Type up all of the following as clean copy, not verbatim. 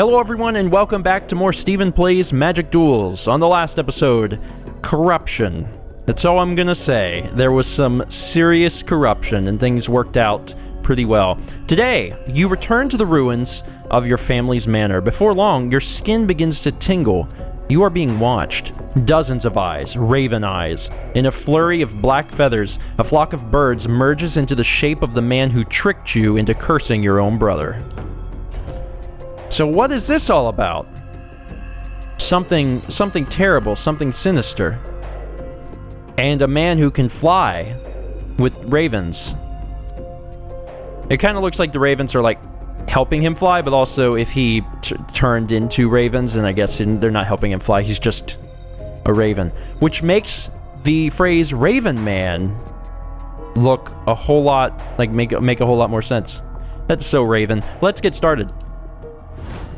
Hello everyone and welcome back to more StephenPlays Magic Duels. On the last episode, corruption. That's all I'm gonna say. There was some serious corruption and things worked out pretty well. Today, you return to the ruins of your family's manor. Before long, your skin begins to tingle. You are being watched. Dozens of eyes, raven eyes. In a flurry of black feathers, a flock of birds merges into the shape of the man who tricked you into cursing your own brother. So what is this all about? Something terrible, something sinister. And a man who can fly with ravens. It kind of looks like the ravens are like helping him fly, but also if he turned into ravens, and I guess they're not helping him fly, he's just a raven. Which makes the phrase Raven Man look a whole lot, like make a whole lot more sense. That's so Raven. Let's get started.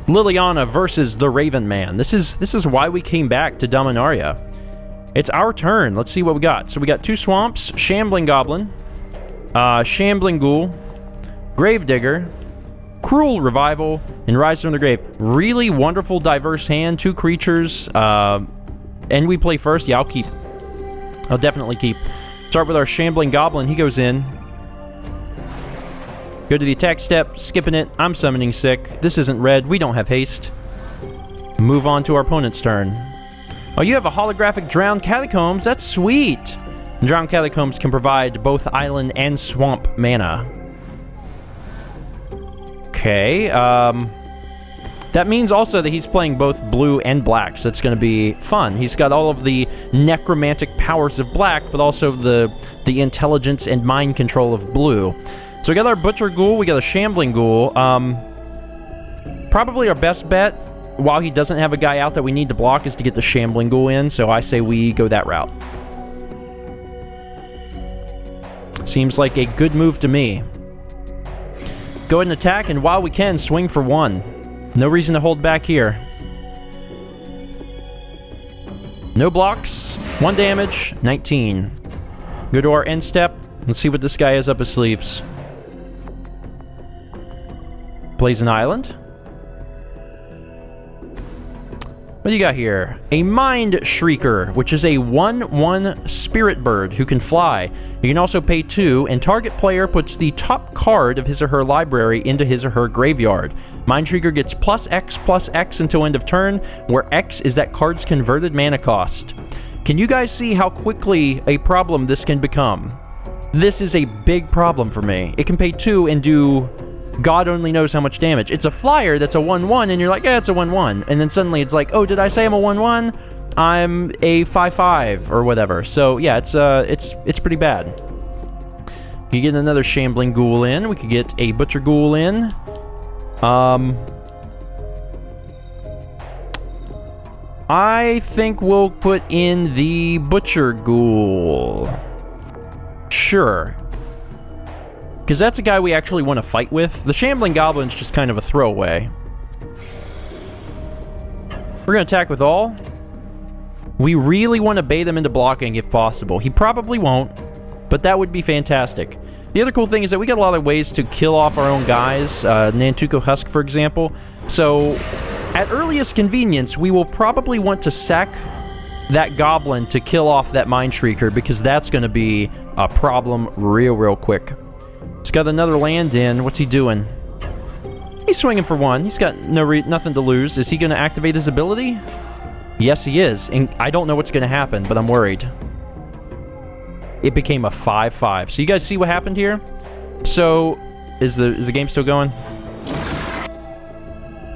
Liliana versus the Raven Man. This is why we came back to Dominaria. It's our turn. Let's see what we got. So we got 2 swamps, Shambling Goblin, Shambling Ghoul, Gravedigger, Cruel Revival, and Rise from the Grave. Really wonderful, diverse hand. 2 creatures. And we play first. Yeah, I'll definitely keep. Start with our Shambling Goblin. He goes in. Go to the attack step, skipping it. I'm summoning sick. This isn't red. We don't have haste. Move on to our opponent's turn. Oh, you have a holographic Drowned Catacombs. That's sweet. Drowned Catacombs can provide both island and swamp mana. Okay. That means also that he's playing both blue and black, so it's going to be fun. He's got all of the necromantic powers of black, but also the intelligence and mind control of blue. So we got our Butcher Ghoul, we got a Shambling Ghoul. Probably our best bet, while he doesn't have a guy out that we need to block, is to get the Shambling Ghoul in, so I say we go that route. Seems like a good move to me. Go ahead and attack, and while we can, swing for 1. No reason to hold back here. No blocks, 1 damage, 19. Go to our end step, let's see what this guy has up his sleeves. Plays an island. What do you got here? A Mind Shrieker, which is a 1/1 spirit bird who can fly. You can also pay 2, and target player puts the top card of his or her library into his or her graveyard. Mind Shrieker gets +X until end of turn, where X is that card's converted mana cost. Can you guys see how quickly a problem this can become? This is a big problem for me. It can pay 2 and do God only knows how much damage. It's a flyer that's a 1/1, and you're like, yeah, it's a 1/1. And then suddenly it's like, oh, did I say I'm a 1/1? I'm a 5/5 or whatever. So yeah, it's pretty bad. We could get another Shambling Ghoul in. We could get a Butcher Ghoul in. I think we'll put in the Butcher Ghoul. Sure. Because that's a guy we actually want to fight with. The Shambling Goblin's just kind of a throwaway. We're going to attack with all. We really want to bait him into blocking if possible. He probably won't, but that would be fantastic. The other cool thing is that we got a lot of ways to kill off our own guys. Nantuko Husk, for example. So, at earliest convenience, we will probably want to sack that goblin to kill off that Mind Shrieker, because that's going to be a problem real quick. He's got another land in. What's he doing? He's swinging for 1. He's got nothing to lose. Is he going to activate his ability? Yes, he is. And I don't know what's going to happen, but I'm worried. It became a 5/5. So you guys see what happened here? So, is the game still going?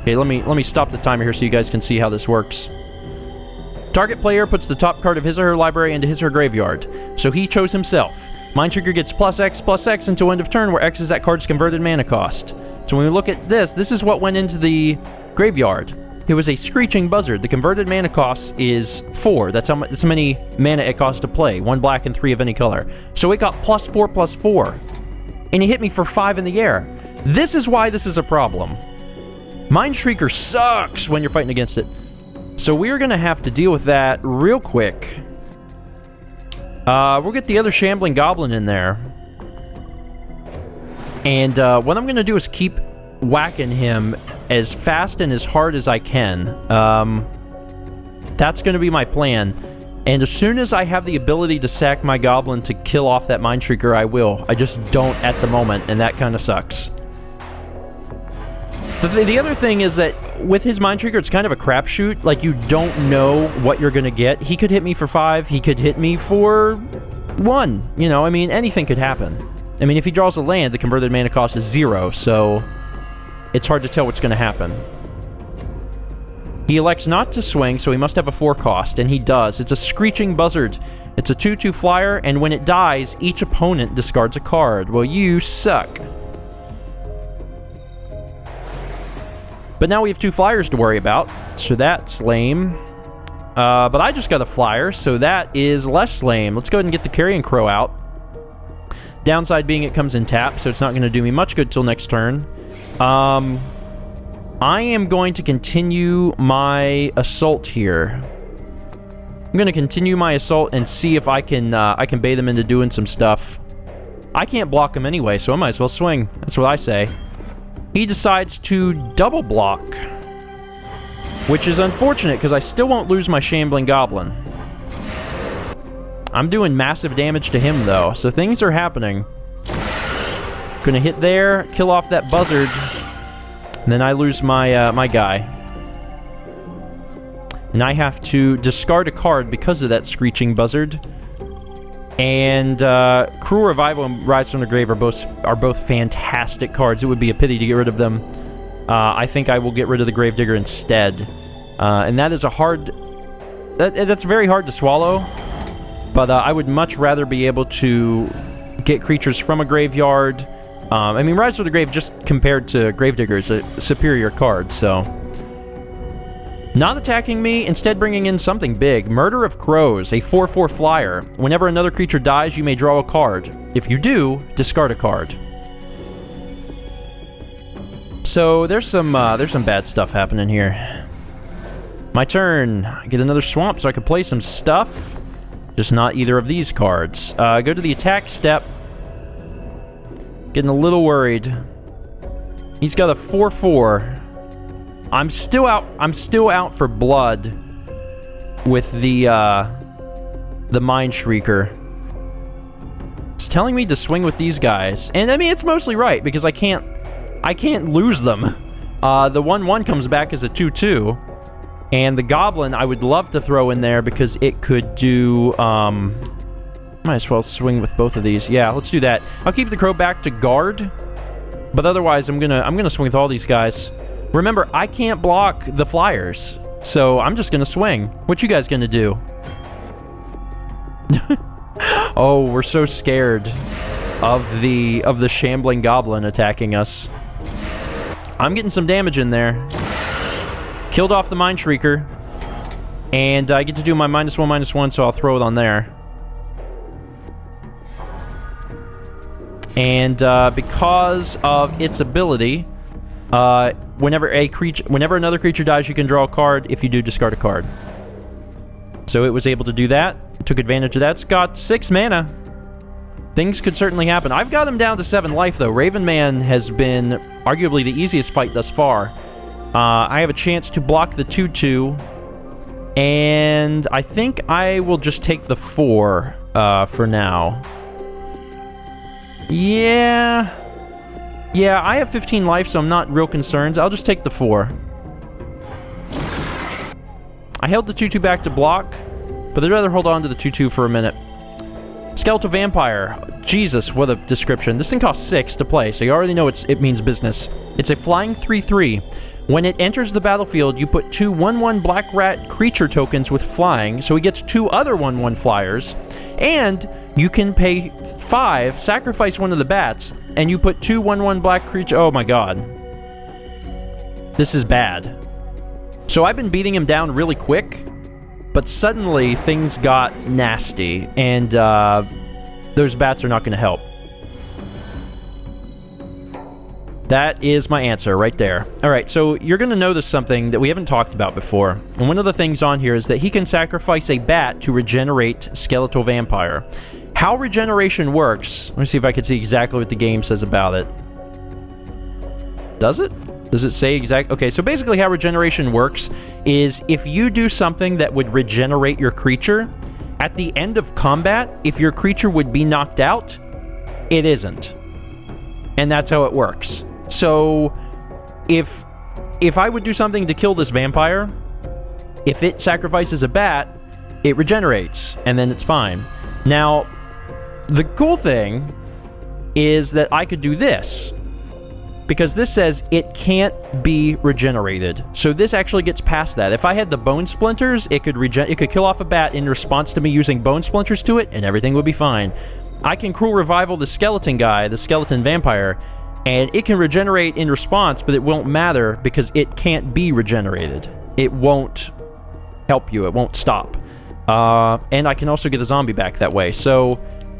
Okay, let me stop the timer here so you guys can see how this works. Target player puts the top card of his or her library into his or her graveyard. So he chose himself. Mind Trigger gets +X until end of turn, where X is that card's converted mana cost. So when we look at this is what went into the graveyard. It was a Screeching Buzzard. The converted mana cost is 4. That's how many mana it costs to play. 1 black and 3 of any color. So it got +4/+4. And it hit me for 5 in the air. This is why this is a problem. Mind Shrieker sucks when you're fighting against it. So we're going to have to deal with that real quick. We'll get the other Shambling Goblin in there. And what I'm going to do is keep whacking him as fast and as hard as I can. That's going to be my plan. And as soon as I have the ability to sack my goblin to kill off that Mind Shrieker, I will. I just don't at the moment, and that kind of sucks. The other thing is that with his Mind Shrieker, it's kind of a crapshoot. Like, you don't know what you're going to get. He could hit me for 5. He could hit me for 1. You know, I mean, anything could happen. I mean, if he draws a land, the converted mana cost is 0, so it's hard to tell what's going to happen. He elects not to swing, so he must have a 4 cost, and he does. It's a Screeching Buzzard. It's a 2/2 flyer, and when it dies, each opponent discards a card. Well, you suck. But now we have 2 flyers to worry about, so that's lame. But I just got a flyer, so that is less lame. Let's go ahead and get the Carrion Crow out. Downside being it comes in tap, so it's not going to do me much good till next turn. I am going to continue my assault here. I'm going to continue my assault and see if I can bait them into doing some stuff. I can't block him anyway, so I might as well swing. That's what I say. He decides to double block, which is unfortunate because I still won't lose my Shambling Goblin. I'm doing massive damage to him, though, so things are happening. Gonna hit there, kill off that Buzzard, and then I lose my, my guy. And I have to discard a card because of that Screeching Buzzard. And Cruel Revival and Rise from the Grave are both fantastic cards. It would be a pity to get rid of them. I think I will get rid of the Gravedigger instead. And that is a hard... That's very hard to swallow. But I would much rather be able to get creatures from a graveyard. I mean, Rise from the Grave, just compared to Gravedigger, is a superior card, so... Not attacking me, instead bringing in something big. Murder of Crows, a 4/4 flyer. Whenever another creature dies, you may draw a card. If you do, discard a card. So there's some bad stuff happening here. My turn. I get another swamp so I can play some stuff. Just not either of these cards. Go to the attack step. Getting a little worried. He's got a 4/4. I'm still out for blood with the Mind Shrieker. It's telling me to swing with these guys. And I mean, it's mostly right because I can't lose them. The 1/1 comes back as a 2/2. And the Goblin I would love to throw in there because it could do might as well swing with both of these. Yeah, let's do that. I'll keep the Crow back to guard. But otherwise I'm gonna swing with all these guys. Remember, I can't block the flyers, so I'm just gonna swing. What you guys gonna do? Oh, we're so scared of the Shambling Goblin attacking us. I'm getting some damage in there. Killed off the Mind Shrieker, and I get to do my -1/-1, so I'll throw it on there. And because of its ability, whenever another creature dies, you can draw a card. If you do, discard a card. So it was able to do that. Took advantage of that. It's got 6 mana. Things could certainly happen. I've got him down to 7 life, though. Raven Man has been arguably the easiest fight thus far. I have a chance to block the 2/2. And I think I will just take the 4 for now. Yeah, I have 15 life, so I'm not real concerned. I'll just take the 4. I held the 2/2 back to block, but I'd rather hold on to the 2/2 for a minute. Skeletal Vampire. Jesus, what a description. This thing costs 6 to play, so you already know it means business. It's a flying 3/3. When it enters the battlefield, you put 2 1/1 Black Rat creature tokens with flying, so he gets 2 other 1/1 flyers, and you can pay 5, sacrifice one of the bats, and you put 2 1/1 black creature. Oh my god. This is bad. So I've been beating him down really quick, but suddenly things got nasty, and those bats are not going to help. That is my answer right there. Alright, so you're going to notice something that we haven't talked about before. And one of the things on here is that he can sacrifice a bat to regenerate Skeletal Vampire. How regeneration works, let me see if I can see exactly what the game says about it. Does it? Does it say exact? Okay, so basically how regeneration works is if you do something that would regenerate your creature, at the end of combat, if your creature would be knocked out, it isn't. And that's how it works. So if I would do something to kill this vampire, if it sacrifices a bat, it regenerates, and then it's fine. Now, the cool thing is that I could do this, because this says it can't be regenerated. So this actually gets past that. If I had the bone splinters, it could kill off a bat in response to me using bone splinters to it, and everything would be fine. I can cruel revival the skeleton guy, the skeleton vampire, and it can regenerate in response, but it won't matter because it can't be regenerated. It won't help you. It won't stop. And I can also get a zombie back that way. So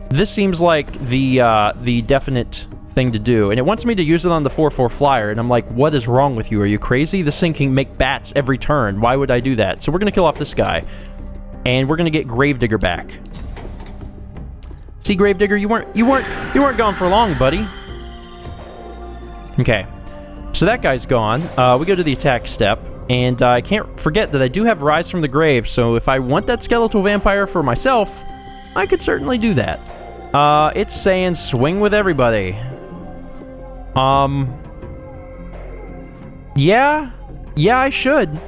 this seems like the definite thing to do. And it wants me to use it on the 4/4 flyer, and I'm like, what is wrong with you? Are you crazy? This thing can make bats every turn. Why would I do that? So we're going to kill off this guy, and we're going to get Gravedigger back. See, Gravedigger, you weren't gone for long, buddy. Okay, so that guy's gone. We go to the attack step, and I can't forget that I do have Rise from the Grave, so if I want that skeletal vampire for myself, I could certainly do that. It's saying swing with everybody. Yeah, I should.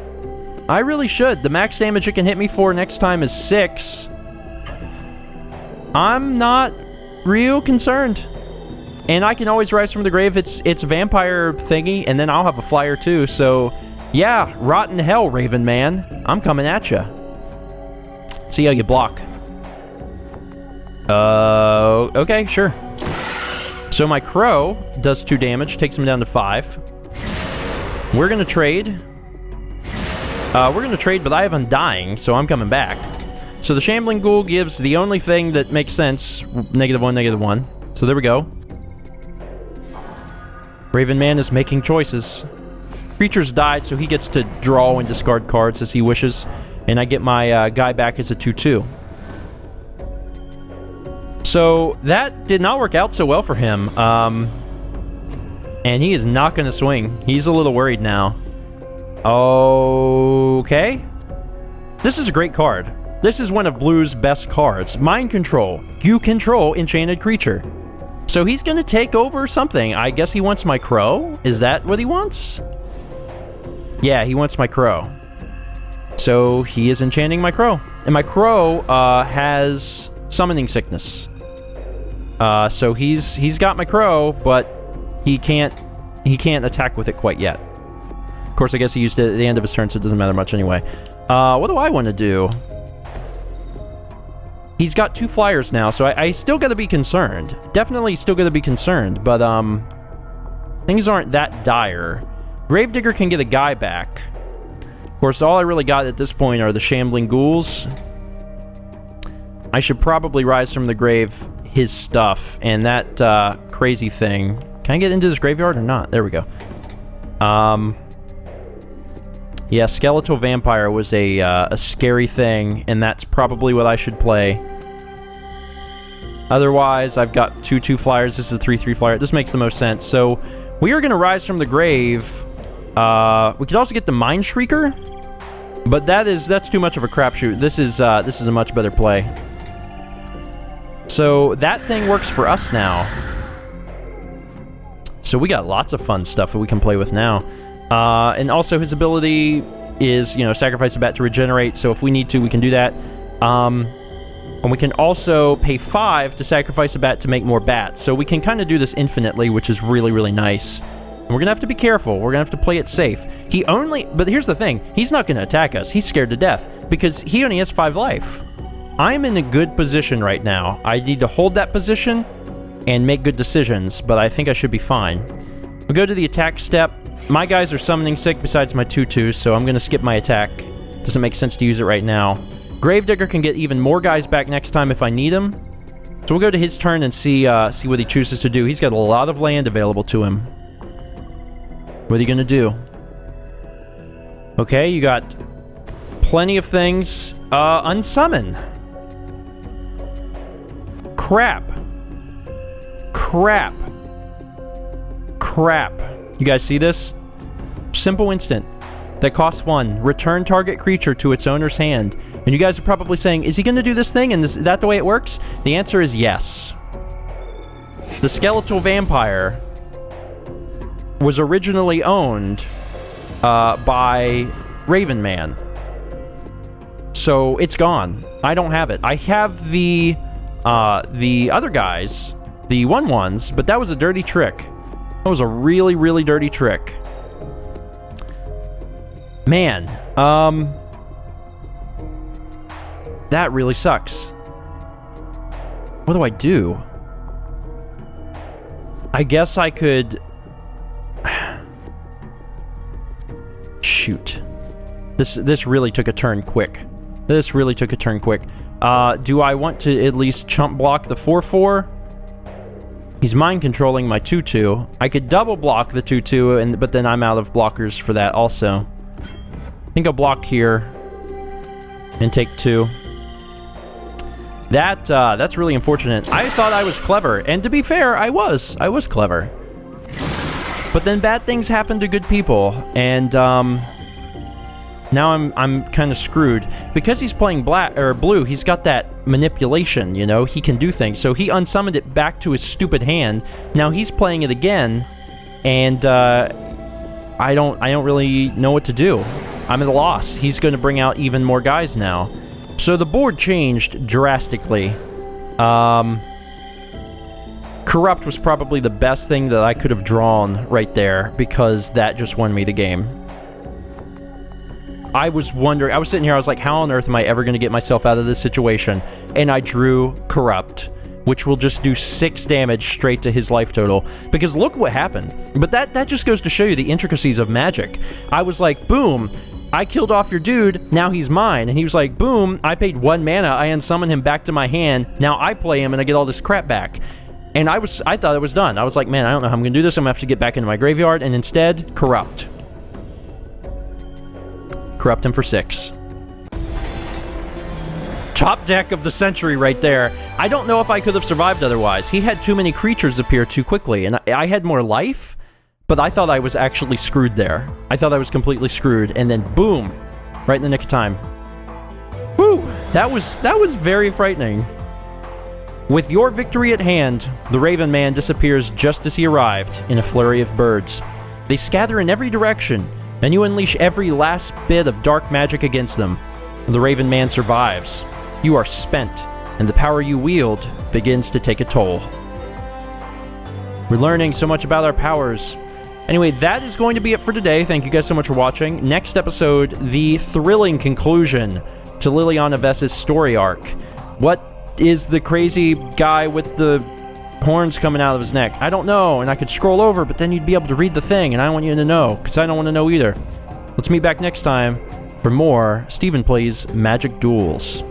I really should. The max damage it can hit me for next time is 6. I'm not real concerned. And I can always Rise from the Grave. It's vampire thingy, and then I'll have a flyer too. So, yeah, rotten hell, Raven Man. I'm coming at ya. See how you block. Okay, sure. So my crow does 2 damage, takes him down to 5. We're gonna trade. But I have Undying, so I'm coming back. So the Shambling Ghoul gives the only thing that makes sense, -1, -1. So there we go. Raven Man is making choices. Creature's died, so he gets to draw and discard cards as he wishes. And I get my guy back as a 2/2. So that did not work out so well for him. And he is not going to swing. He's a little worried now. Okay. This is a great card. This is one of Blue's best cards. Mind Control. You control enchanted creature. So he's going to take over something. I guess he wants my crow? Is that what he wants? Yeah, he wants my crow. So he is enchanting my crow. And my crow has Summoning Sickness. So he's got my crow, but he can't attack with it quite yet. Of course, I guess he used it at the end of his turn, so it doesn't matter much anyway. What do I want to do? He's got 2 flyers now, so I still gotta be concerned. Definitely still gotta be concerned, but things aren't that dire. Gravedigger can get a guy back. Of course, all I really got at this point are the Shambling Ghouls. I should probably Rise from the Grave his stuff, and that crazy thing. Can I get into this graveyard or not? There we go. Yeah, Skeletal Vampire was a scary thing, and that's probably what I should play. Otherwise, I've got 2/2 flyers. This is a 3/3 flyer. This makes the most sense. So, we are going to Rise from the Grave. We could also get the Mind Shrieker, but that's too much of a crapshoot. This is a much better play. So, that thing works for us now. So, we got lots of fun stuff that we can play with now. And also his ability is, sacrifice a bat to regenerate, so if we need to, we can do that. And we can also pay 5 to sacrifice a bat to make more bats, so we can kind of do this infinitely, which is really, really nice. And we're gonna have to be careful. We're gonna have to play it safe. But here's the thing, he's not gonna attack us. He's scared to death, because he only has 5 life. I'm in a good position right now. I need to hold that position and make good decisions, but I think I should be fine. We go to the attack step. My guys are summoning sick besides my 2/2, so I'm going to skip my attack. Doesn't make sense to use it right now. Gravedigger can get even more guys back next time if I need him. So we'll go to his turn and see what he chooses to do. He's got a lot of land available to him. What are you going to do? Okay, you got plenty of things. Unsummon. Crap. You guys see this? Simple instant that costs 1. Return target creature to its owner's hand. And you guys are probably saying, is he going to do this thing? And is that the way it works? The answer is yes. The Skeletal Vampire was originally owned by Raven Man. So it's gone. I don't have it. I have the other guys, the 1/1s, but that was a dirty trick. That was a really, really dirty trick. Man, that really sucks. What do I do? I guess I could... Shoot. This really took a turn quick. This really took a turn quick. Do I want to at least chump block the 4/4? He's mind controlling my 2/2. I could double block the 2/2, but then I'm out of blockers for that also. I think I'll block here and take 2. That's really unfortunate. I thought I was clever, and to be fair, I was clever. But then bad things happen to good people, and now I'm kind of screwed. Because he's playing black or blue, he's got that manipulation, you know? He can do things. So he unsummoned it back to his stupid hand. Now he's playing it again, and I don't really know what to do. I'm at a loss. He's going to bring out even more guys now. So the board changed drastically. Corrupt was probably the best thing that I could have drawn right there, because that just won me the game. I was wondering, I was sitting here, I was like, how on earth am I ever going to get myself out of this situation? And I drew Corrupt, which will just do 6 damage straight to his life total. Because look what happened. But that just goes to show you the intricacies of Magic. I was like, boom, I killed off your dude, now he's mine. And he was like, boom, I paid 1 mana, I unsummoned him back to my hand, now I play him and I get all this crap back. And I thought it was done. I was like, man, I don't know how I'm going to do this. I'm going to have to get back into my graveyard. And instead, Corrupt. Corrupt him for 6. Top deck of the century right there. I don't know if I could have survived otherwise. He had too many creatures appear too quickly. And I had more life, but I thought I was actually screwed there. I thought I was completely screwed. And then, boom, right in the nick of time. Whew, that was very frightening. With your victory at hand, the Raven Man disappears just as he arrived in a flurry of birds. They scatter in every direction, and you unleash every last bit of dark magic against them. The Raven Man survives. You are spent, and the power you wield begins to take a toll. We're learning so much about our powers. Anyway, that is going to be it for today. Thank you guys so much for watching. Next episode, the thrilling conclusion to Liliana Vess's story arc. What is the crazy guy with the horns coming out of his neck? I don't know, and I could scroll over, but then you'd be able to read the thing, and I don't want you to know, because I don't want to know either. Let's meet back next time for more Stephen Plays Magic Duels.